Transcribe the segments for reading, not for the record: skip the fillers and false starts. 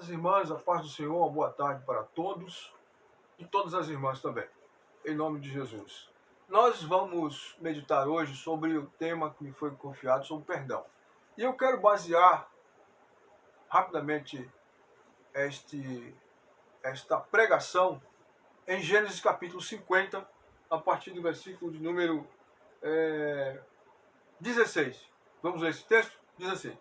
As irmãs, a paz do Senhor, uma boa tarde para todos e todas as irmãs também, em nome de Jesus. Nós vamos meditar hoje sobre o tema que me foi confiado, sobre o perdão. E eu quero basear rapidamente esta pregação em Gênesis capítulo 50, a partir do versículo de número 16. Vamos ler esse texto? Diz assim: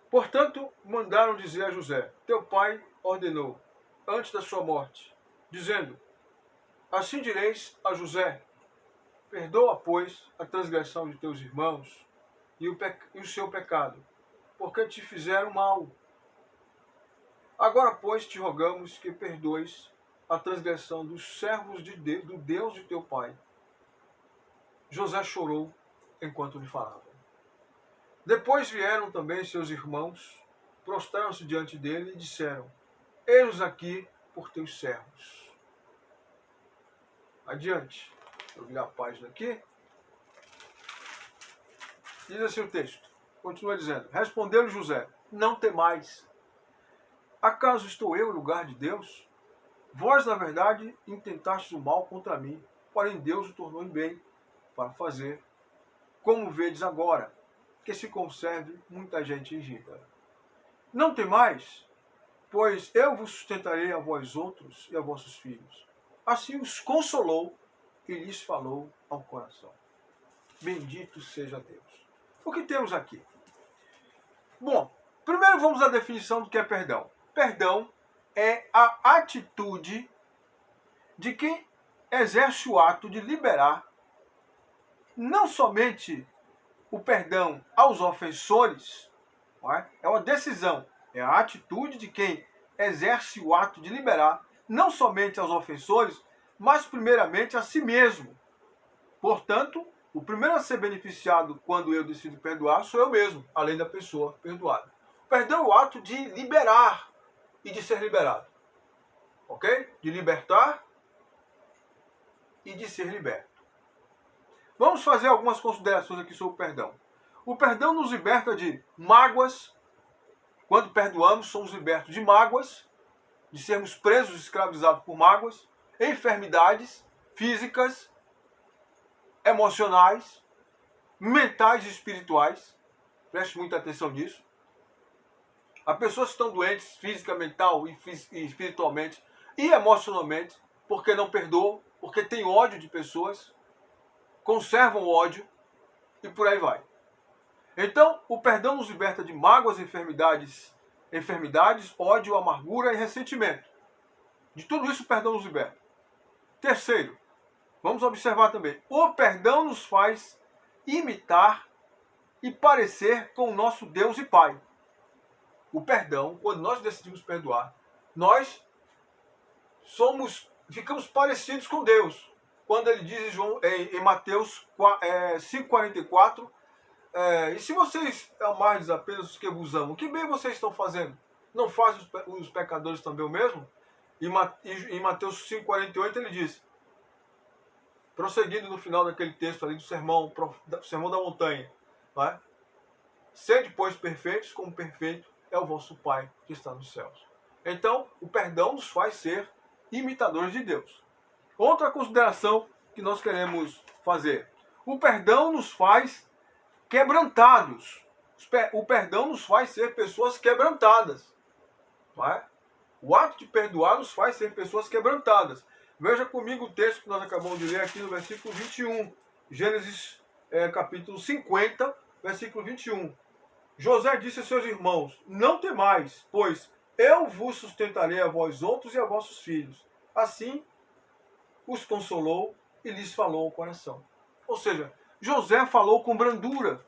Portanto, mandaram dizer a José: teu pai ordenou, antes da sua morte, dizendo: assim direis a José: perdoa, pois, a transgressão de teus irmãos e o seu pecado, porque te fizeram mal. Agora, pois, te rogamos que perdoes a transgressão dos servos do Deus de teu pai. José chorou enquanto lhe falava. Depois vieram também seus irmãos, prostraram-se diante dele e disseram: eis-nos aqui por teus servos. Adiante. Deixa eu virar a página aqui. Diz assim o texto. Continua dizendo: respondeu-lhe José: não temais. Acaso estou eu em lugar de Deus? Vós, na verdade, intentastes o mal contra mim, porém Deus o tornou em bem, para fazer, como vedes agora, que se conserve muita gente irrita. Não temais, pois eu vos sustentarei a vós outros e a vossos filhos. Assim os consolou e lhes falou ao coração. Bendito seja Deus. O que temos aqui? Bom, primeiro vamos à definição do que é perdão. Perdão é a atitude de quem exerce o ato de liberar não somente o perdão aos ofensores, não é? É uma decisão, é a atitude de quem exerce o ato de liberar não somente aos ofensores, mas primeiramente a si mesmo. Portanto, o primeiro a ser beneficiado quando eu decido perdoar sou eu mesmo, além da pessoa perdoada. O perdão é o ato de liberar e de ser liberado. Ok? De libertar e de ser liberto. Vamos fazer algumas considerações aqui sobre o perdão. O perdão nos liberta de mágoas. Quando perdoamos, somos libertos de mágoas, de sermos presos, escravizados por mágoas, enfermidades físicas, emocionais, mentais e espirituais. Preste muita atenção nisso. As pessoas estão doentes física, mental e espiritualmente e emocionalmente porque não perdoam, porque têm ódio de pessoas, conservam o ódio e por aí vai. Então, o perdão nos liberta de mágoas, enfermidades, ódio, amargura e ressentimento. De tudo isso o perdão nos liberta. Terceiro, vamos observar também, o perdão nos faz imitar e parecer com o nosso Deus e Pai. O perdão, quando nós decidimos perdoar, nós ficamos parecidos com Deus. Quando ele diz em Mateus 5,44, e se vocês amardes apenas os que vos amam, que bem vocês estão fazendo? Não fazem os pecadores também o mesmo? Em Mateus 5,48 ele diz, prosseguindo no final daquele texto ali do Sermão da Montanha, não é? Sede, pois, perfeitos, como perfeito é o vosso Pai que está nos céus. Então, o perdão nos faz ser imitadores de Deus. Outra consideração que nós queremos fazer. O perdão nos faz quebrantados. O perdão nos faz ser pessoas quebrantadas. Não é? O ato de perdoar nos faz ser pessoas quebrantadas. Veja comigo o texto que nós acabamos de ler aqui no versículo 21. Gênesis capítulo 50, versículo 21. José disse a seus irmãos: não temais, pois eu vos sustentarei a vós outros e a vossos filhos. Assim os consolou e lhes falou ao coração. Ou seja, José falou com brandura.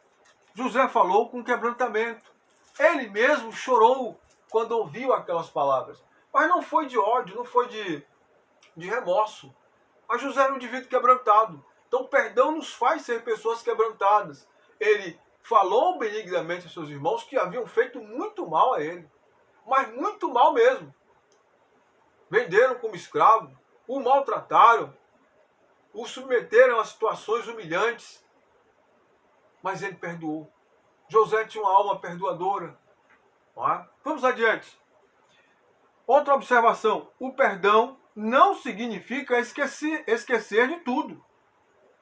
José falou com quebrantamento. Ele mesmo chorou quando ouviu aquelas palavras. Mas não foi de ódio, não foi de remorso. Mas José era um indivíduo quebrantado. Então o perdão nos faz ser pessoas quebrantadas. Ele falou benignamente a seus irmãos que haviam feito muito mal a ele. Mas muito mal mesmo. Venderam como escravo, o maltrataram, o submeteram a situações humilhantes. Mas ele perdoou. José tinha uma alma perdoadora. Vamos adiante. Outra observação, o perdão não significa esquecer de tudo.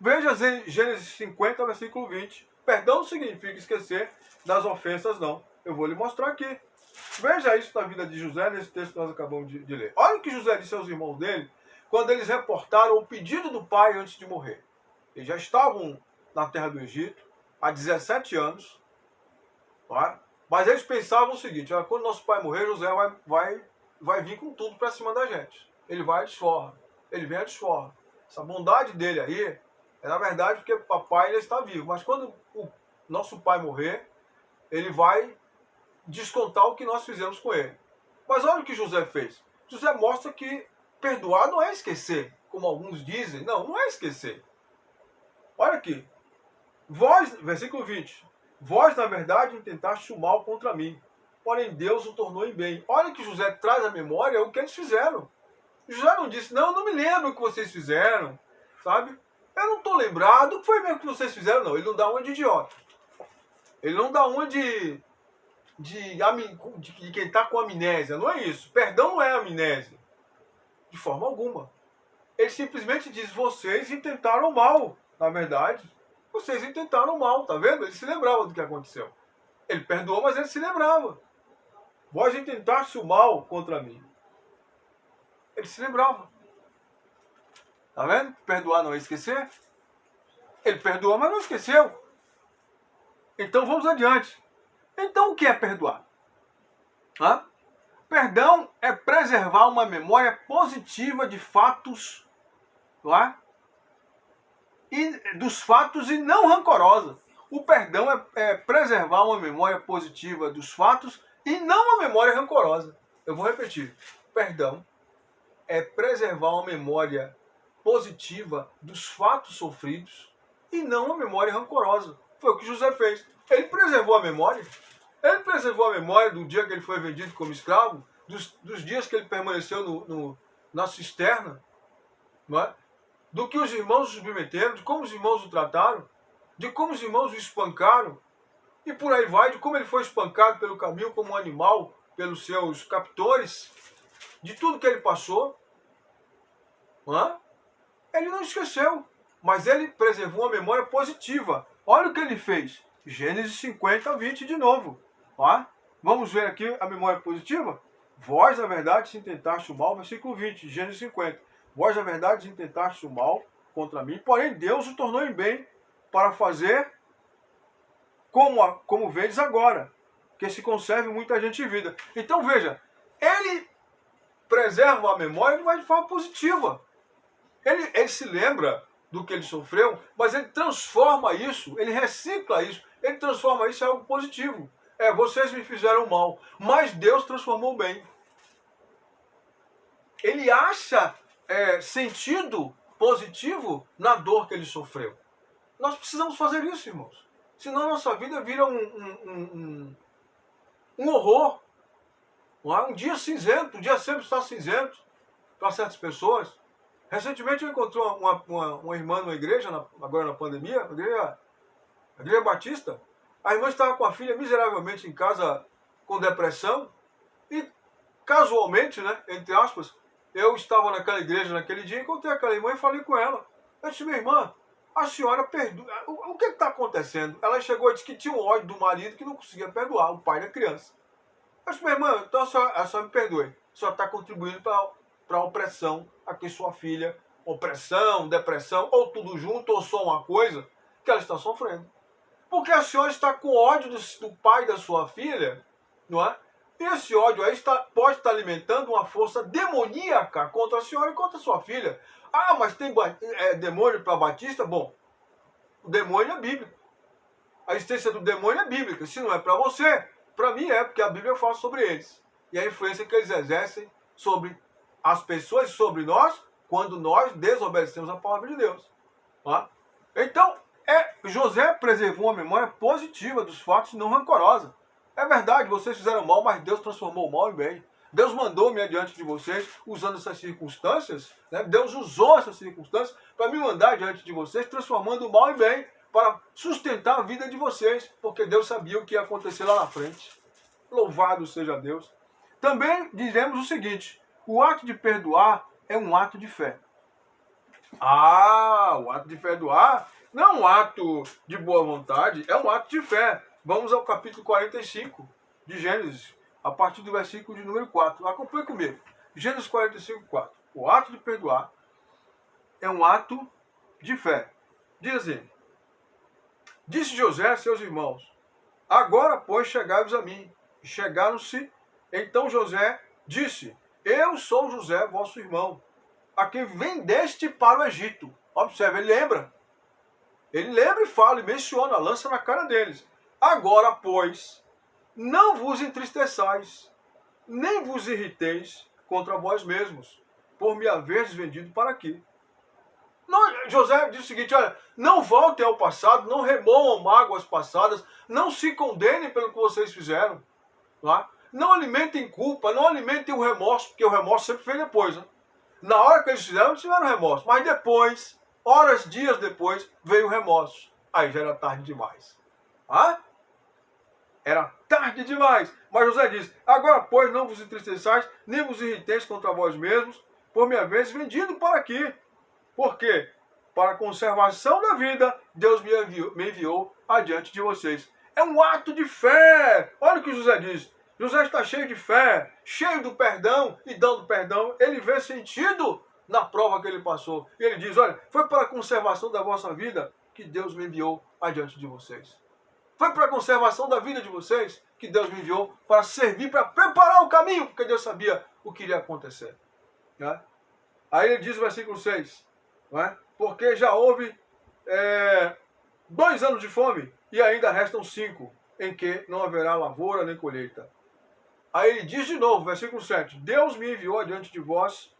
Veja Gênesis 50, versículo 20. Perdão não significa esquecer das ofensas, não. Eu vou lhe mostrar aqui. Veja isso na vida de José, nesse texto que nós acabamos de ler. Olha o que José disse aos irmãos dele, quando eles reportaram o pedido do pai antes de morrer. Eles já estavam na terra do Egito há 17 anos, tá? Mas eles pensavam o seguinte, quando nosso pai morrer, José vai vir com tudo para cima da gente. Ele vai a desforra. Ele vem a desforra. Essa bondade dele aí é, na verdade, porque o papai ainda está vivo. Mas quando o nosso pai morrer, ele vai descontar o que nós fizemos com ele. Mas olha o que José fez. José mostra que perdoar não é esquecer, como alguns dizem. Não, não é esquecer. Olha aqui. Vós, versículo 20. Vós, na verdade, intentaste o mal contra mim, porém Deus o tornou em bem. Olha que José traz à memória o que eles fizeram. José não disse, não, eu não me lembro o que vocês fizeram, sabe? Eu não estou lembrado o que foi mesmo que vocês fizeram, não. Ele não dá uma de idiota. Ele não dá uma de quem está com amnésia. Não é isso. Perdão não é amnésia. De forma alguma. Ele simplesmente diz, vocês intentaram mal. Na verdade, vocês intentaram mal, tá vendo? Ele se lembrava do que aconteceu. Ele perdoou, mas ele se lembrava. Vós intentaste o mal contra mim. Ele se lembrava. Tá vendo? Perdoar não é esquecer. Ele perdoou, mas não esqueceu. Então vamos adiante. Então o que é perdoar? Perdão é preservar uma memória positiva de fatos, dos fatos e não rancorosa. O perdão é preservar uma memória positiva dos fatos e não uma memória rancorosa. Eu vou repetir. Perdão é preservar uma memória positiva dos fatos sofridos e não uma memória rancorosa. Foi o que José fez. Ele preservou a memória. Ele preservou a memória do dia que ele foi vendido como escravo, dos dias que ele permaneceu na cisterna, não é? Do que os irmãos o submeteram, de como os irmãos o trataram, de como os irmãos o espancaram, e por aí vai, de como ele foi espancado pelo caminho como um animal pelos seus captores, de tudo que ele passou. Ele não esqueceu, mas ele preservou uma memória positiva. Olha o que ele fez. Gênesis 50, 20 de novo. Vamos ver aqui a memória positiva? Vós, na verdade, se intentaste o mal, versículo 20, Gênesis 50. Vós, na verdade, intentaste o mal contra mim, porém Deus o tornou em bem para fazer como vedes agora, que se conserve muita gente em vida. Então veja, ele preserva a memória de forma positiva. Ele se lembra do que ele sofreu, mas ele transforma isso, ele recicla isso, ele transforma isso em algo positivo. Vocês me fizeram mal, mas Deus transformou bem. Ele acha sentido positivo na dor que ele sofreu. Nós precisamos fazer isso, irmãos. Senão nossa vida vira um horror. Um dia cinzento, um dia sempre está cinzento para certas pessoas. Recentemente eu encontrei uma irmã numa igreja, agora na pandemia, a igreja batista. A irmã estava com a filha miseravelmente em casa com depressão e casualmente, entre aspas, eu estava naquela igreja naquele dia, encontrei aquela irmã e falei com ela. Eu disse, minha irmã, a senhora perdoa. O que está acontecendo? Ela chegou e disse que tinha um ódio do marido que não conseguia perdoar, o pai da criança. Eu disse, minha irmã, então a senhora me perdoe. A senhora está contribuindo para a opressão aqui sua filha. Opressão, depressão, ou tudo junto, ou só uma coisa, que ela está sofrendo. Porque a senhora está com ódio do pai da sua filha, não é? E esse ódio aí pode estar alimentando uma força demoníaca contra a senhora e contra a sua filha. Mas tem demônio para Batista? Bom, o demônio é bíblico. A existência do demônio é bíblica. Se não é para você, para mim é, porque a Bíblia fala sobre eles. E a influência que eles exercem sobre as pessoas e sobre nós, quando nós desobedecemos a palavra de Deus. Então, José preservou uma memória positiva dos fatos, não rancorosa. É verdade, vocês fizeram mal, mas Deus transformou o mal em bem. Deus mandou-me adiante de vocês, usando essas circunstâncias, Deus usou essas circunstâncias para me mandar adiante de vocês, transformando o mal em bem, para sustentar a vida de vocês, porque Deus sabia o que ia acontecer lá na frente. Louvado seja Deus. Também diremos o seguinte: o ato de perdoar é um ato de fé. O ato de perdoar não é um ato de boa vontade, é um ato de fé. Vamos ao capítulo 45 de Gênesis, a partir do versículo de número 4. Acompanhe comigo. Gênesis 45, 4. O ato de perdoar é um ato de fé. Diz assim: disse José a seus irmãos: agora, pois, chegai-vos a mim. E chegaram-se. Então José disse: eu sou José, vosso irmão, a quem vendeste para o Egito. Observe, ele lembra. Ele lembra e fala, e menciona, lança na cara deles. Agora, pois, não vos entristeçais, nem vos irriteis contra vós mesmos, por me haveres vendido para aqui. Não, José diz o seguinte: olha, não voltem ao passado, não remoam mágoas passadas, não se condenem pelo que vocês fizeram. Não alimentem culpa, não alimentem o remorso, porque o remorso sempre vem depois. Né? Na hora que eles fizeram, não tiveram remorso, mas depois, horas, dias depois, veio o remorso. Aí já era tarde demais. Era tarde demais. Mas José diz: agora, pois, não vos entristeçais, nem vos irriteis contra vós mesmos, por me haveres vendido para aqui. Por quê? Para a conservação da vida, Deus me enviou adiante de vocês. É um ato de fé. Olha o que José diz. José está cheio de fé, cheio do perdão e dando perdão. Ele vê sentido na prova que ele passou. E ele diz: olha, foi para a conservação da vossa vida que Deus me enviou adiante de vocês. Foi para a conservação da vida de vocês que Deus me enviou para servir, para preparar o caminho, porque Deus sabia o que iria acontecer. Né? Aí ele diz no versículo 6, não é? Porque já houve 2 anos de fome e ainda restam 5, em que não haverá lavoura nem colheita. Aí ele diz de novo, versículo 7, Deus me enviou adiante de vós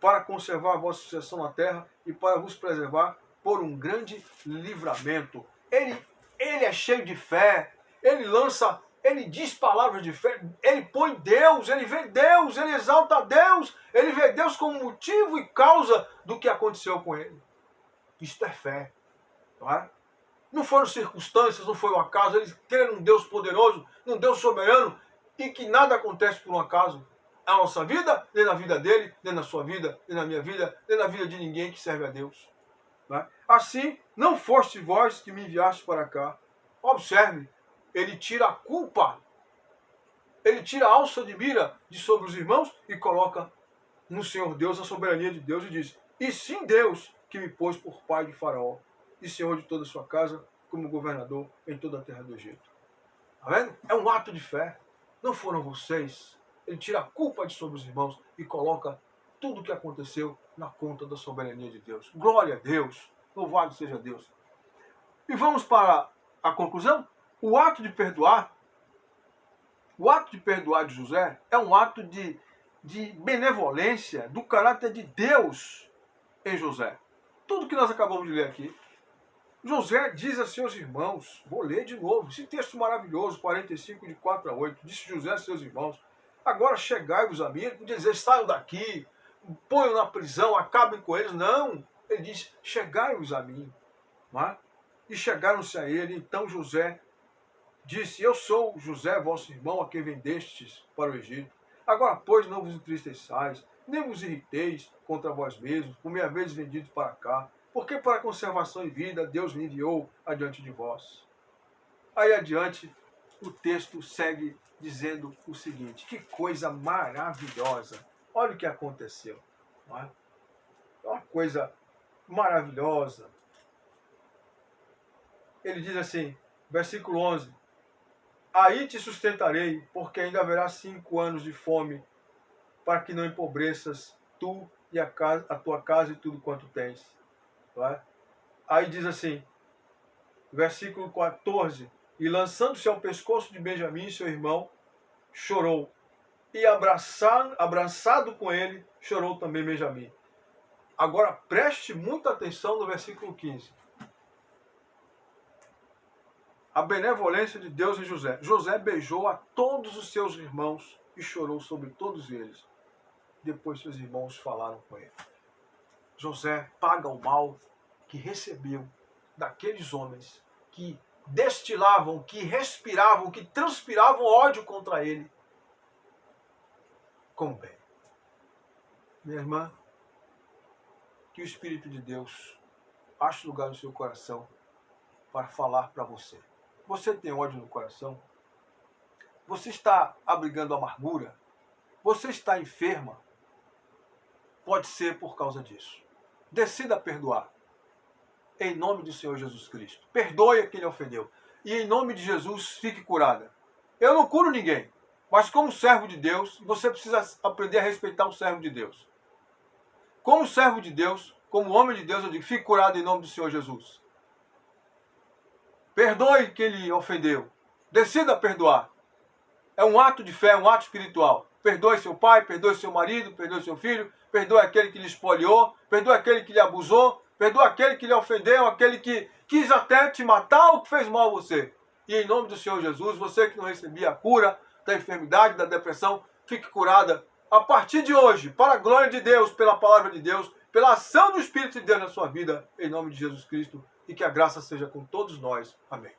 para conservar a vossa sucessão na terra e para vos preservar por um grande livramento. Ele é cheio de fé, ele diz palavras de fé, ele põe Deus, ele vê Deus, ele exalta Deus, ele vê Deus como motivo e causa do que aconteceu com ele. Isto é fé, não é? Não foram circunstâncias, não foi um acaso, eles creram num Deus poderoso, num Deus soberano, e que nada acontece por um acaso. Na nossa vida, nem na vida dele, nem na sua vida, nem na minha vida, nem na vida de ninguém que serve a Deus. Né? Assim, não foste vós que me enviaste para cá. Observe, ele tira a culpa, ele tira a alça de mira de sobre os irmãos e coloca no Senhor Deus, a soberania de Deus, e diz: e sim Deus que me pôs por pai de Faraó e senhor de toda a sua casa, como governador em toda a terra do Egito. Está vendo? É um ato de fé. Não foram vocês. Ele tira a culpa de sobre os irmãos e coloca tudo o que aconteceu na conta da soberania de Deus. Glória a Deus. Louvado seja Deus. E vamos para a conclusão. O ato de perdoar de José é um ato de benevolência do caráter de Deus em José. Tudo que nós acabamos de ler aqui. José diz a seus irmãos, vou ler de novo, esse texto maravilhoso, 45, de 4 a 8, disse José a seus irmãos: agora chegai-vos a mim. Ele podia dizer: saiam daqui, ponham na prisão, acabem com eles. Não, ele diz: chegai-vos a mim. Não é? E chegaram-se a ele. Então José disse: eu sou José, vosso irmão, a quem vendestes para o Egito. Agora, pois, não vos entristeçais, nem vos irriteis contra vós mesmos, por me haveres vendido para cá, porque para a conservação e vida Deus me enviou adiante de vós. Aí adiante, o texto segue dizendo o seguinte: que coisa maravilhosa. Olha o que aconteceu. Não é? Uma coisa maravilhosa. Ele diz assim, versículo 11: aí te sustentarei, porque ainda haverá 5 anos de fome, para que não empobreças tu e a tua casa e tudo quanto tens. É? Aí diz assim, versículo 14: e lançando-se ao pescoço de Benjamim, seu irmão, chorou. E abraçado com ele, chorou também Benjamim. Agora preste muita atenção no versículo 15. A benevolência de Deus em José. José beijou a todos os seus irmãos e chorou sobre todos eles. Depois seus irmãos falaram com ele. José paga o mal que recebeu daqueles homens que destilavam, que respiravam, que transpiravam ódio contra ele. com o bem. Minha irmã, que o Espírito de Deus ache lugar no seu coração para falar para você. Você tem ódio no coração? Você está abrigando amargura? Você está enferma? Pode ser por causa disso. Decida perdoar. Em nome do Senhor Jesus Cristo. Perdoe a quem lhe ofendeu. E em nome de Jesus, fique curada. Eu não curo ninguém. Mas como servo de Deus, você precisa aprender a respeitar o servo de Deus. Como servo de Deus, como homem de Deus, eu digo, fique curado em nome do Senhor Jesus. Perdoe quem lhe ofendeu. Decida perdoar. É um ato de fé, um ato espiritual. Perdoe seu pai, perdoe seu marido, perdoe seu filho, perdoe aquele que lhe espoliou, perdoe aquele que lhe abusou, perdoe aquele que lhe ofendeu, aquele que quis até te matar ou que fez mal a você. E em nome do Senhor Jesus, você que não recebia a cura da enfermidade, da depressão, fique curada a partir de hoje, para a glória de Deus, pela palavra de Deus, pela ação do Espírito de Deus na sua vida, em nome de Jesus Cristo, e que a graça seja com todos nós. Amém.